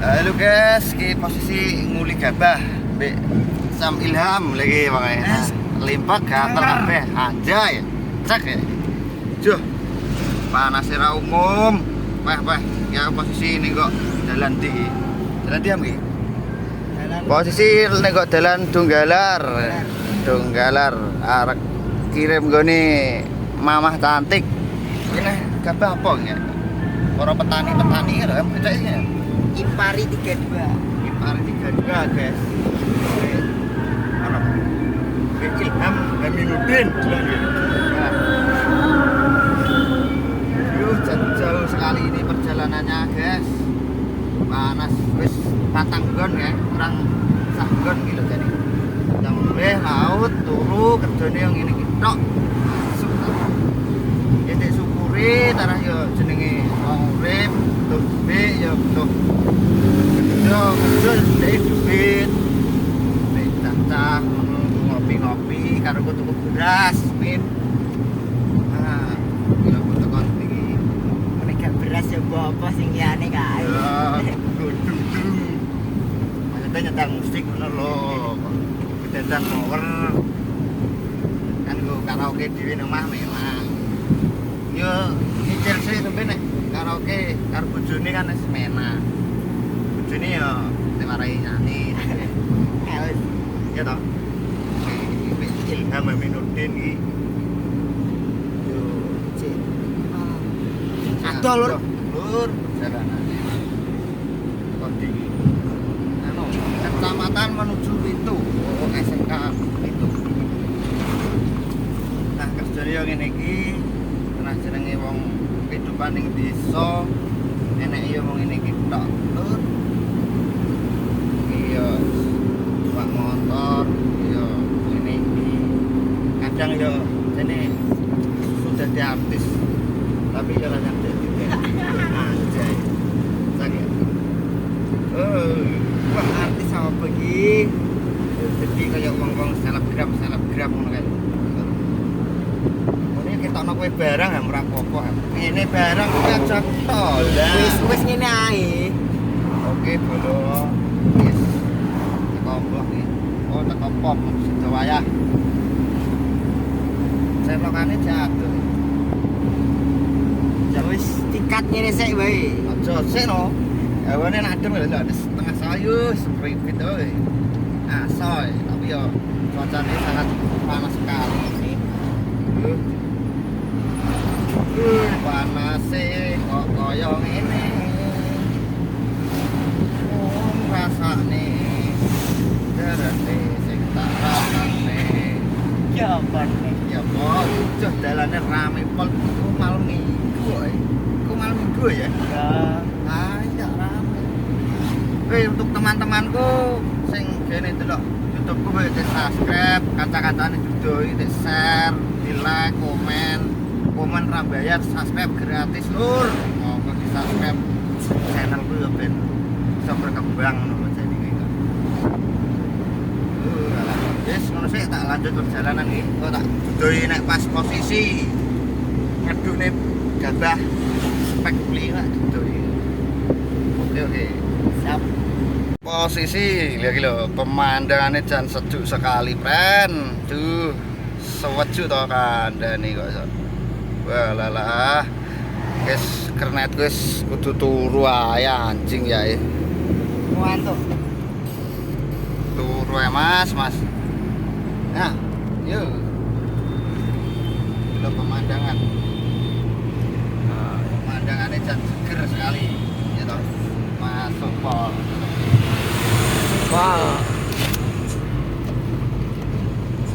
Halo guys, ki posisi nguli gabah Mbak Sam Ilham lagi makanya. Limpak gatel kabeh anjay. Cek ya. Juh. Panas era umum. Wah, ya posisi ini kok jalan di. Jalan diam ki. Posisi nek kok dalan Dunggalar. Dunggalar arek kirim goni mamah cantik. Ini gabah apa ya? Para petani-petani kan bedanya. Impari 32. Impari 32 guys. Mana? Ilham Aminuddin lagi. Nah. Jauh sekali ini perjalanannya guys. Panas wis patang gon ya, kurang sak gon gitu jadi. Yang mulai laut turu kerjane yang ini tok. Ya nek syukuri tarah yo jenenge wong urip, tuh be yo tuh. Kerja dari duit. Nek cacah ngopi-ngopi karo tuku beras, min. Nah, kira foto kon iki. Nek beras ya apa sing liyane kae. Dung. Maksudnya nyetel musik ngono lho. Nyetel power. Kan go karaoke dhewe nang omah memang. Yo nyicil sih sampe nek karaoke karo bojone kan wis menak. Bojone yo diwarai nyanyi. Ya toh. Ilham Aminuddin iki. Yo, cek. Aduh lur. Lur, jalanane. Kondi. Anu, kecamatan menuju itu. Oh, SMK itu. Nah, kerjane yo ngene iki. Nah, jenenge wong kehidupan ning desa. Enek yo wong ngene iki tok. Lur. Iya. Pak motor, yo ngene iki. Kadang yo jene sudah di artis. Tapi yo lanang dadi. Anjay. Sakit. Wah artis apa iki? Jadi kayak wong-wong selebgram ngono kae. Ini kita ono kowe barang ya ora apa-apa. Ngene barang kuwi aja tol. Wis ngene ae. Oke, bolo. Wis. Teko blok iki. Oh, teko pop sido wayah. Selokane jatuh. Ya wis tingkat ngene sik wae. Aja sik no. Hawane adem lho ada setengah sayus spripit oi. Asoy, tapi yo cuacanya sangat panas sekali sih. Panas sih kok koyo ngene. Rasane derete sing tak rasane. Ya apa nek? Ya kok udah dalane rame pol ku malam minggu oi. Ku malam minggu ya? Ya. Ayo rame. Untuk teman-temanku sing kene delok YouTube-ku wis subscribe, kata-katane judul di share, di like, komen ra bayar, subscribe gratis lur. Monggo di subscribe channelku yo ben bisa berkembang ngono jadi gitu. Yes, ngono sih tak lanjut perjalanan iki. Kok tak dudoi nek pas posisi ngedune gabah spek beli lah dudoi. Oke. Siap. Posisi lihat lho, pemandangannya jan sejuk sekali, pren. Duh, sejuk toh kandhane kok iso. Wah lalah. Guys, kernet guys kudu turu ae anjing ya. Mantap. Turu ae Mas. Nah, yuk. Lihat pemandangan. Nah, pemandangannya jan seger sekali. Ya toh. Masuk pol. Wah.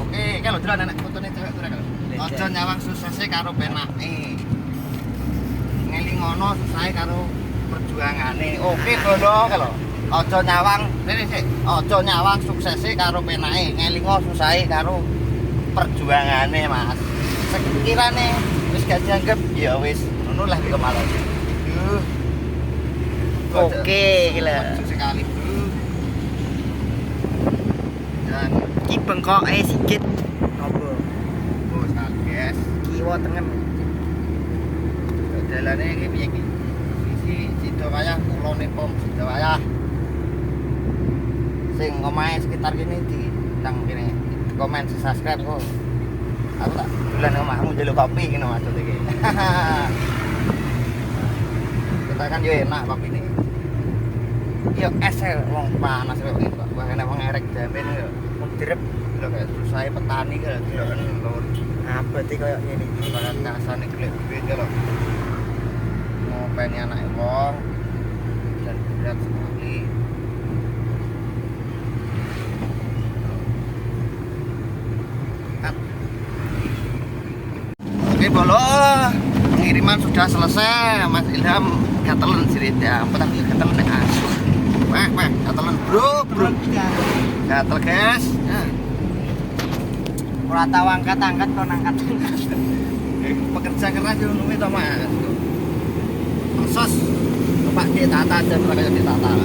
Oke, kalau dulu anak fotone cewek tuh kalau. Aja nyawang suksese karo penake. Ngeling ngono susahe karo perjuangane. Oke, bono kalau. Aja nyawang, rene sik. Aja nyawang suksese karo penake. Ngelingo susahe karo perjuangane, Mas. Sekirane wis gak dianggap ya wis ngono lah iki malah. Oke, gila. Sekali, Bro. Dan Ki bengkoke sikit. Apa? oh, guys. Kiwa tengen. Dalane iki piye iki? Sisi sido Sidowayah kulone pom Sidowayah. Sing omahe sekitar kene di nang kene komen subscribe kok. Aku tak dolan omahmu njaluk kopi kene maksud iki. Kita kan yo enak kopi ini. Yo es wong panas kok iki, Pak. Wah enak wong erek jamin yo. Direp lho kayak saya petani kan deloken lur. Apa sih kayak gini? Ibarat kasane gelek duit lho. Mau pengen anake wong dan berat sekali. Oke bolo, pengiriman sudah selesai. Mas Ilham gatelen cerita, tapi gatelen asu. Wah, gatelen bro. Gatel guys. Ora tahu angkat kok angkat. Pekerja keras yo nuwi to Mas. Proses Pak ditata aja kayak ditata.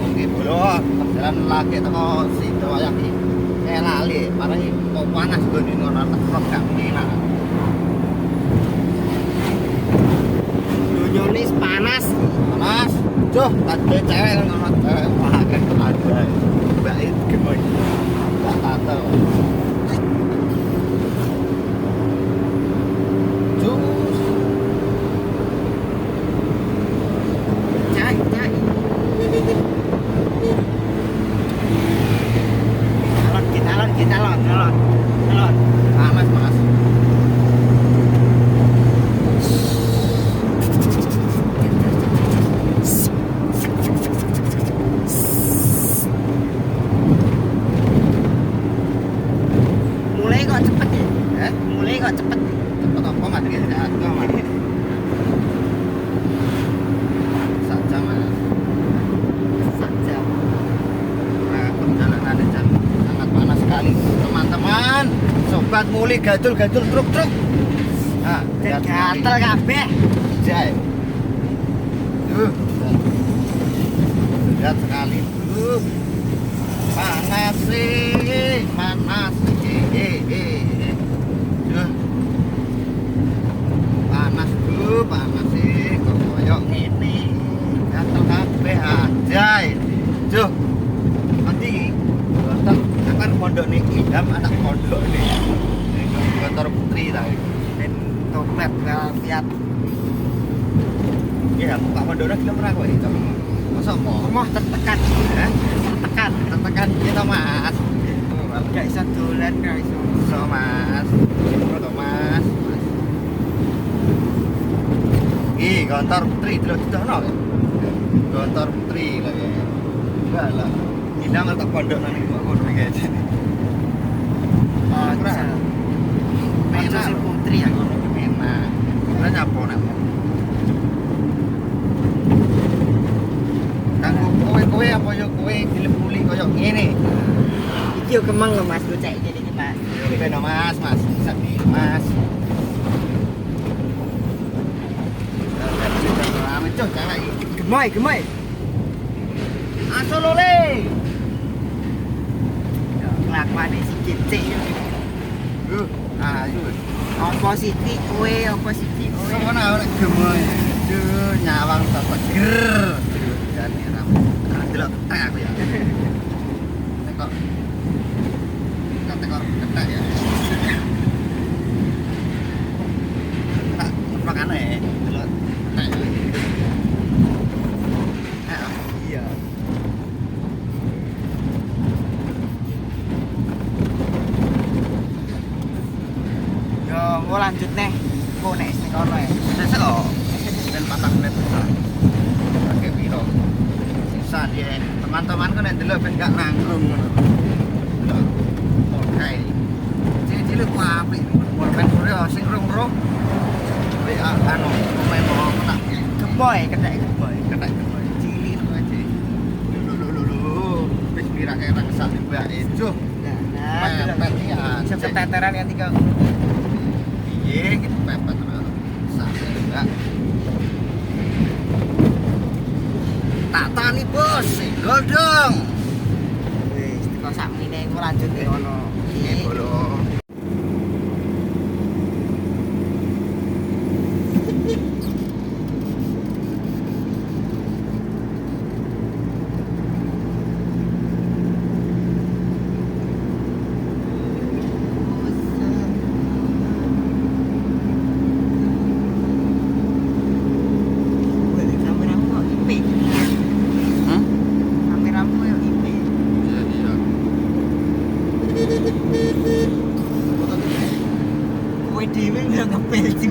Oke bolo, jalan lagi teko Sidowayah iki. Saya lali, marane kok panas gone ngono tak gak enak. Dunyonis panas. Panas. Joh, tadi cewek ngono cewek wah kayak ada. Mbak itu gemoy. Mbak tata. Jus. Cai. Alon. Panas, Mas. Mulai kok cepet ya? Eh, Mulai kok cepet. cepet apa Mas iki jatuh, Mas. Saja, Mas. Saja. Nah, perjalanan jam sangat panas sekali, teman-teman. Sobat muli gadul truk. Nah, Gatel kabeh. Jai. Berat sekali. Panas sih. Panas sih. Kok koyo ngene. Gatel kabeh ajai. Duh. Nanti gatel akan pondok nih Ilham anak pondok nih. Kantor Putri tadi. Dan topet lihat. Ya, muka pondoknya gelem ora kok itu. Masa mau? Omah tertekan. Tertekan kita Mas. Gak iso dolan, gak iso. So Mas. Foto Mas. Ih, kantor Putri delok-delokno. Kantor Putri lagi. Enggak lah. Hilang atau pondok nang iku kono iki aja. Aja. Aja si Putri ya. Enak. Lah nyapo nek. Kanggo kowe apa yo kowe dilebuli koyo ngene. Iki yo kemang lho Mas, gue cek jadi iki Mas. Yo beno Mas, bisa di Mas. Rame cok cewek iki. Gemoy. Aso lole. Kelakuane si Cicik. Ayo. Opositi kowe. Sono ora gemoy. Duh, nyawang tak seger. Dan ram. Delok tek aku ya. Tekok. Tekok ketek ya. Tak makane delok tek. Iya. Yo, mau lanjut nih. Kok nek sing kono ya. Sesek kok. Dan 4 menit bisa. Pakai piro. Sisa dia. Teman-teman kan yang delok ben gak nanggung ngono. Delok. Oke. Cilik ku apik. Mun ben sore sing rung-rung. WA anu komen mau tak Gemoy, ketek gemoy. cilik lho aja. Lho. Wis kira kaya ra kesal mbak itu. Nah, Pepet ya. keteteran yang tiga. Iya, gitu pepet terus. Sampai enggak. Tak tani bos, singgol dong. Wis, teko sakmene iku lanjut ning kono. Ini bolo. Kowe dhewe nggak ngepil sih.